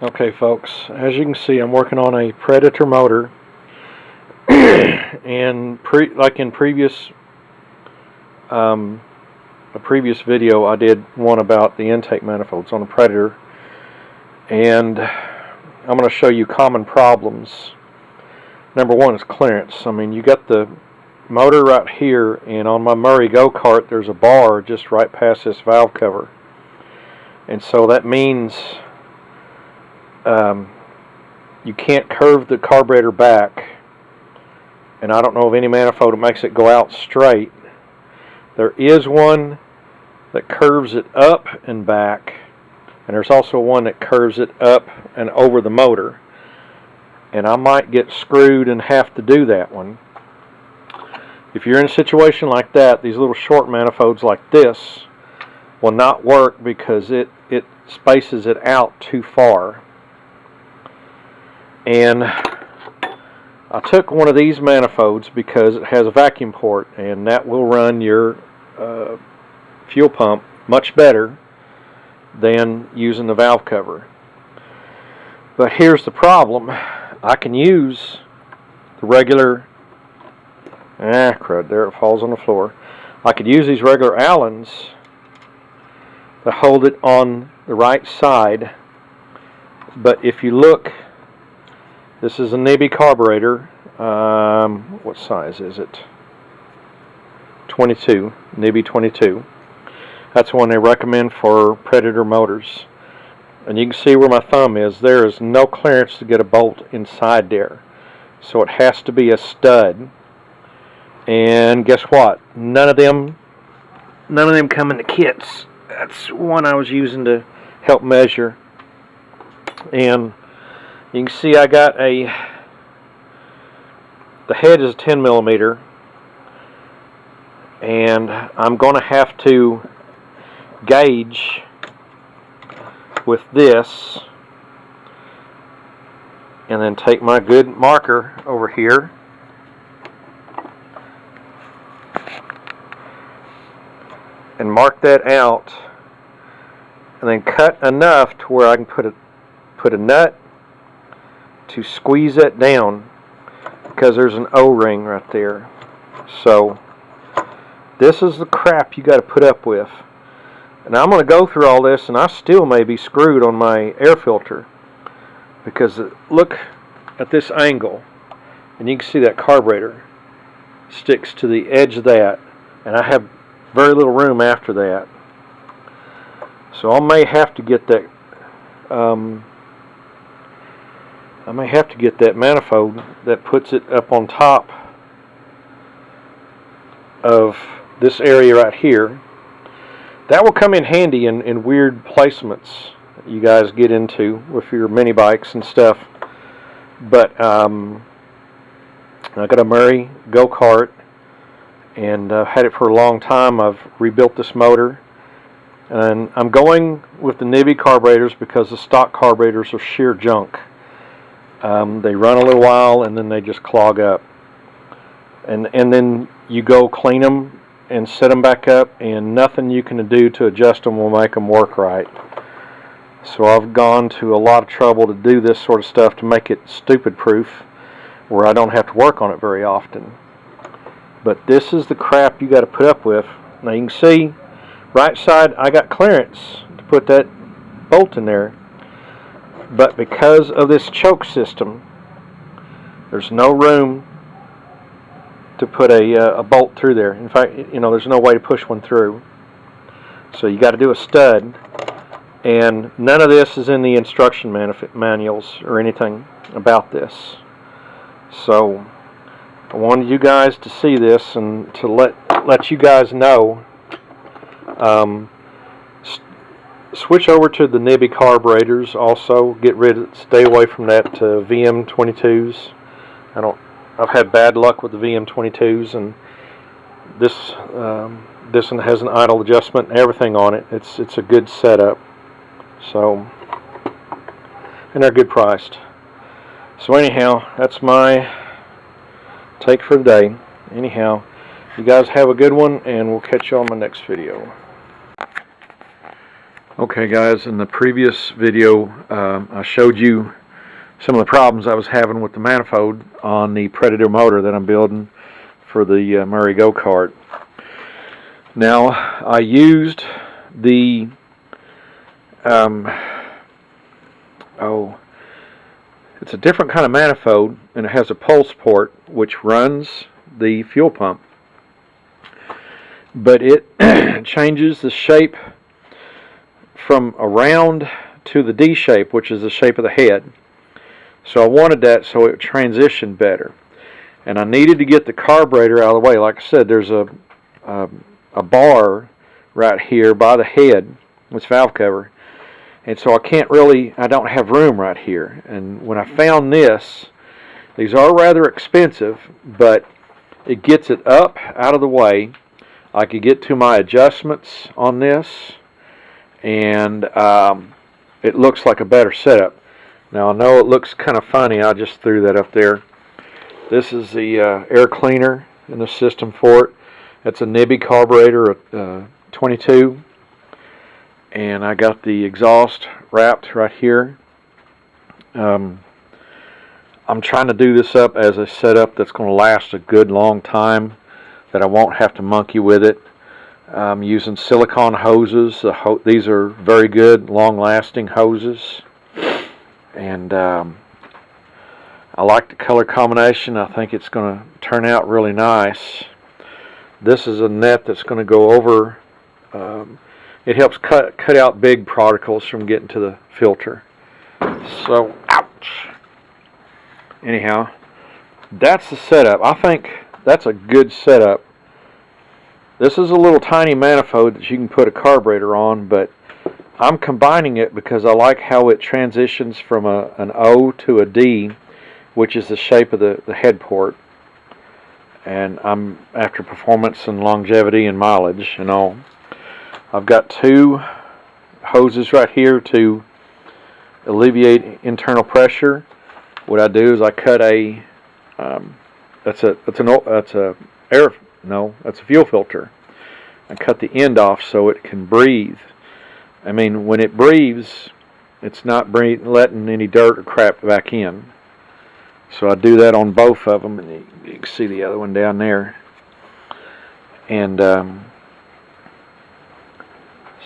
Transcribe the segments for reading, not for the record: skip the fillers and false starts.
Okay folks, as you can see, I'm working on a Predator motor and like in a previous video I did one about the intake manifolds on a Predator, and I'm going to show you common problems. Number one is clearance. I mean, you got the motor right here, and on my Murray go-kart there's a bar just right past this valve cover, and so that means you can't curve the carburetor back, and I don't know of any manifold that makes it go out straight. There is one that curves it up and back, and there's also one that curves it up and over the motor, and I might get screwed and have to do that one. If you're in a situation like that, these little short manifolds like this will not work because it spaces it out too far. And I took one of these manifolds because it has a vacuum port, and that will run your fuel pump much better than using the valve cover. But here's the problem. I can use the regular, crud, there it falls on the floor. I could use these regular Allens to hold it on the right side, but if you look, this is a NIBI carburetor. What size is it? 22, NIBI 22. That's one they recommend for Predator motors. And you can see where my thumb is. There is no clearance to get a bolt inside there. So it has to be a stud. And guess what? None of them come in the kits. That's one I was using to help measure. And you can see I got the head is 10 millimeter, and I'm going to have to gauge with this, and then take my good marker over here and mark that out, and then cut enough to where I can put a nut to squeeze it down, because there's an O-ring right there. So this is the crap you got to put up with. And I'm going to go through all this, and I still may be screwed on my air filter, because look at this angle, and you can see that carburetor sticks to the edge of that, and I have very little room after that. So I may have to get that manifold that puts it up on top of this area right here. That will come in handy in weird placements you guys get into with your mini bikes and stuff. But I got a Murray go-kart, and I've had it for a long time. I've rebuilt this motor, and I'm going with the NIBI carburetors because the stock carburetors are sheer junk. They run a little while and then they just clog up, and then you go clean them and set them back up, and nothing you can do to adjust them will make them work right. So I've gone to a lot of trouble to do this sort of stuff to make it stupid proof, where I don't have to work on it very often. But this is the crap you got to put up with. Now you can see right side I got clearance to put that bolt in there, but because of this choke system, there's no room to put a bolt through there. In fact, there's no way to push one through. So you got to do a stud, and none of this is in the instruction manuals or anything about this. So I wanted you guys to see this and to let you guys know. Switch over to the NIBI carburetors. Also, stay away from that VM22s. I've had bad luck with the VM22s, and this one has an idle adjustment and everything on it. It's a good setup. So, and they're good priced. So anyhow, that's my take for today. Anyhow, you guys have a good one, and we'll catch you on my next video. Okay guys, in the previous video I showed you some of the problems I was having with the manifold on the Predator motor that I'm building for the Murray go-kart. Now I used the it's a different kind of manifold, and it has a pulse port which runs the fuel pump, but it changes the shape from a round to the D shape, which is the shape of the head. So I wanted that so it would transition better, and I needed to get the carburetor out of the way. Like I said, there's a bar right here by the head, this valve cover, and so I don't have room right here. And when I found this, these are rather expensive, but it gets it up out of the way. I could get to my adjustments on this, and it looks like a better setup. Now I know it looks kind of funny, I just threw that up there. This is the air cleaner in the system for it. It's a Hemi carburetor, 22, and I got the exhaust wrapped right here. I'm trying to do this up as a setup that's going to last a good long time, that I won't have to monkey with it. I'm using silicone hoses. These are very good, long-lasting hoses, and I like the color combination. I think it's going to turn out really nice. This is a net that's going to go over. It helps cut out big particles from getting to the filter. So, ouch. Anyhow, that's the setup. I think that's a good setup. This is a little tiny manifold that you can put a carburetor on, but I'm combining it because I like how it transitions from an O to a D, which is the shape of the head port. And I'm after performance and longevity and mileage and all. I've got two hoses right here to alleviate internal pressure. What I do is I cut that's a fuel filter. I cut the end off so it can breathe. I mean, when it breathes, it's not letting any dirt or crap back in. So I do that on both of them, and you can see the other one down there. And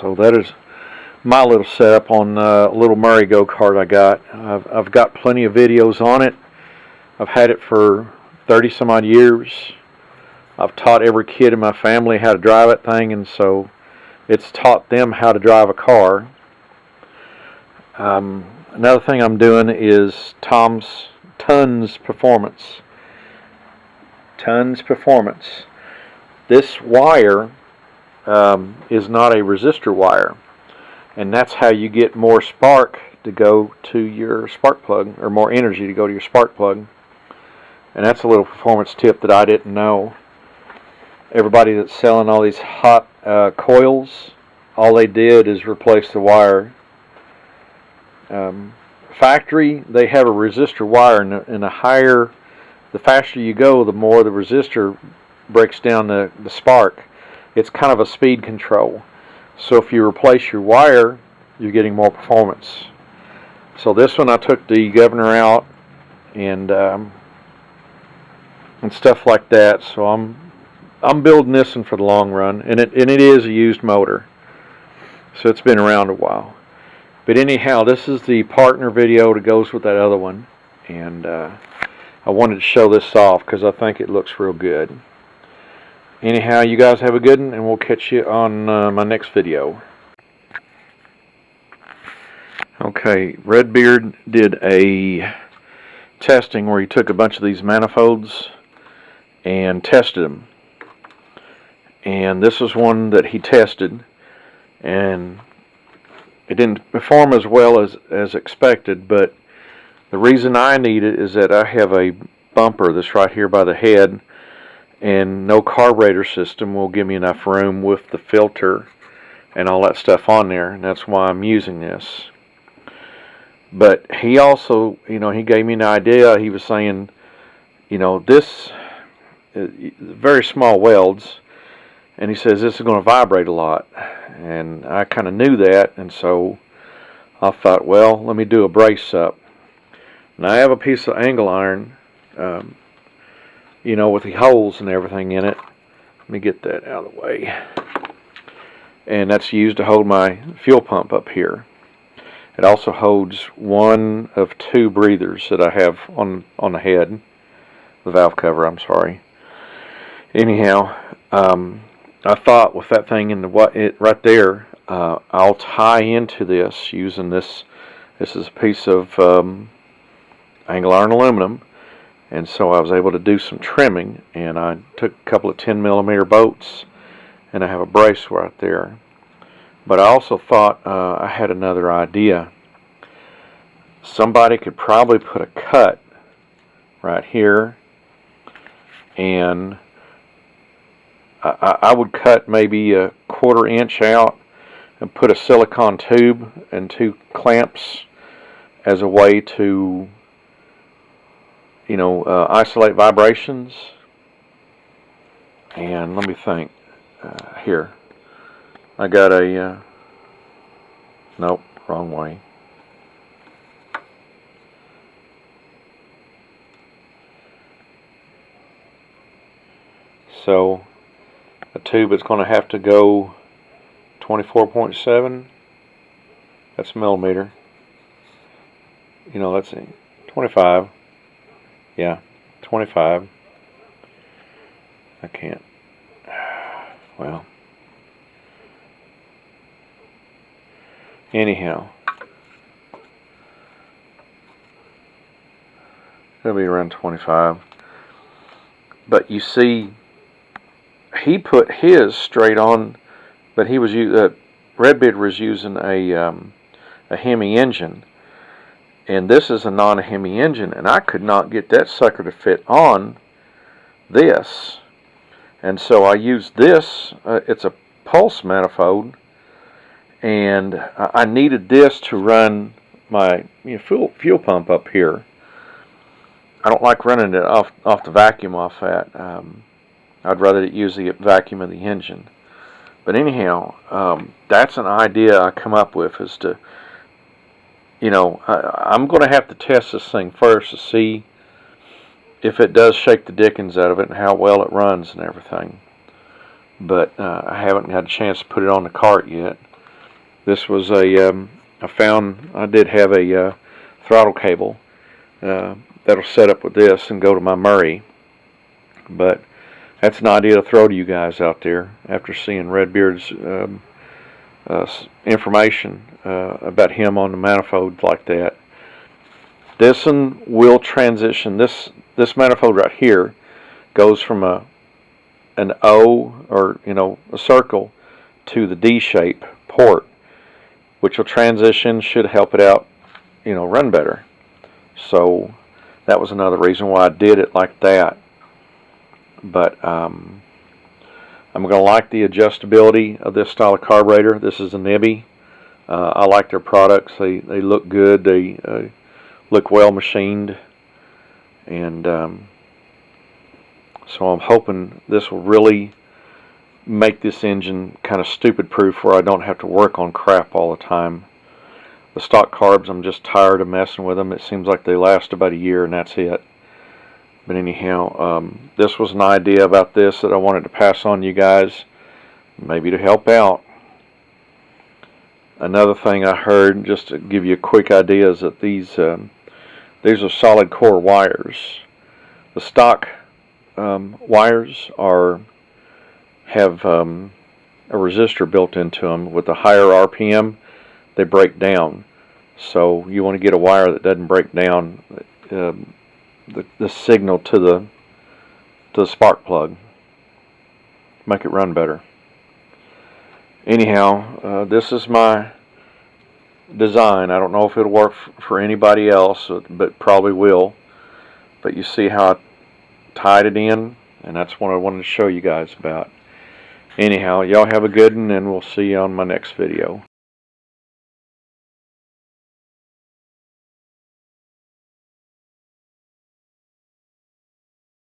so that is my little setup on a little Murray go-kart I got. I've got plenty of videos on it. I've had it for 30 some odd years. I've taught every kid in my family how to drive that thing, and so it's taught them how to drive a car. Another thing I'm doing is Tons Performance. Tons Performance. This wire is not a resistor wire, and that's how you get more spark to go to your spark plug, or more energy to go to your spark plug. And that's a little performance tip that I didn't know. Everybody that's selling all these hot coils, all they did is replace the wire. Factory, they have a resistor wire, and the faster you go, the more the resistor breaks down the spark. It's kind of a speed control. So if you replace your wire, you're getting more performance. So this one, I took the governor out and stuff like that. So I'm building this one for the long run, and it is a used motor, so it's been around a while. But anyhow, this is the partner video that goes with that other one, and I wanted to show this off because I think it looks real good. Anyhow, you guys have a good one, and we'll catch you on my next video. Okay, Redbeard did a testing where he took a bunch of these manifolds and tested them. And this was one that he tested, and it didn't perform as well as expected, but the reason I need it is that I have a bumper that's right here by the head, and no carburetor system will give me enough room with the filter and all that stuff on there, and that's why I'm using this. But he also, he gave me an idea. He was saying, this very small welds, And he says this is going to vibrate a lot. And I kind of knew that, and so I thought, well, let me do a brace up. And I have a piece of angle iron, you know, with the holes and everything in it. Let me get that out of the way. And that's used to hold my fuel pump up here. It also holds one of two breathers that I have on the head, the valve cover, I'm sorry. Anyhow, I thought with that thing in the right there, I'll tie into this using this. This is a piece of angle iron aluminum, and so I was able to do some trimming. And I took a couple of 10mm bolts, and I have a brace right there. But I also thought I had another idea. Somebody could probably put a cut right here, and I would cut maybe a 1/4 inch out and put a silicone tube and 2 clamps as a way to, you know, isolate vibrations. And let me think. Here, I got a nope, wrong way. So a tube is going to have to go 24.7. That's millimeter. You know, let's see, 25. Yeah, 25. I can't. Well, anyhow, it'll be around 25. But you see, he put his straight on, but he was Redbeard was using a Hemi engine, and this is a non-Hemi engine, and I could not get that sucker to fit on this, and so I used this. It's a pulse manifold, and I needed this to run my fuel pump up here. I don't like running it off the vacuum off that. I'd rather use the vacuum of the engine. But anyhow, that's an idea I come up with, is to, you know, I'm going to have to test this thing first to see if it does shake the dickens out of it and how well it runs and everything. But I haven't had a chance to put it on the cart yet. This was I did have a throttle cable that'll set up with this and go to my Murray. But that's an idea to throw to you guys out there after seeing Redbeard's information about him on the manifold like that. This one will transition. This manifold right here goes from an O, or a circle, to the D shape port, which will transition, should help it out, run better. So that was another reason why I did it like that. But I'm going to like the adjustability of this style of carburetor. This is a NIBI. I like their products. They look good. They look well machined. And so I'm hoping this will really make this engine kind of stupid proof, where I don't have to work on crap all the time. The stock carbs, I'm just tired of messing with them. It seems like they last about a year and that's it. But anyhow, this was an idea about this that I wanted to pass on to you guys, maybe to help out. Another thing I heard, just to give you a quick idea, is that these are solid core wires. The stock wires have a resistor built into them. With the higher RPM, they break down. So you want to get a wire that doesn't break down the signal to the spark plug. Make it run better. Anyhow, this is my design. I don't know if it'll work for anybody else, but probably will. But you see how I tied it in, and that's what I wanted to show you guys about. Anyhow, y'all have a good one, and we'll see you on my next video.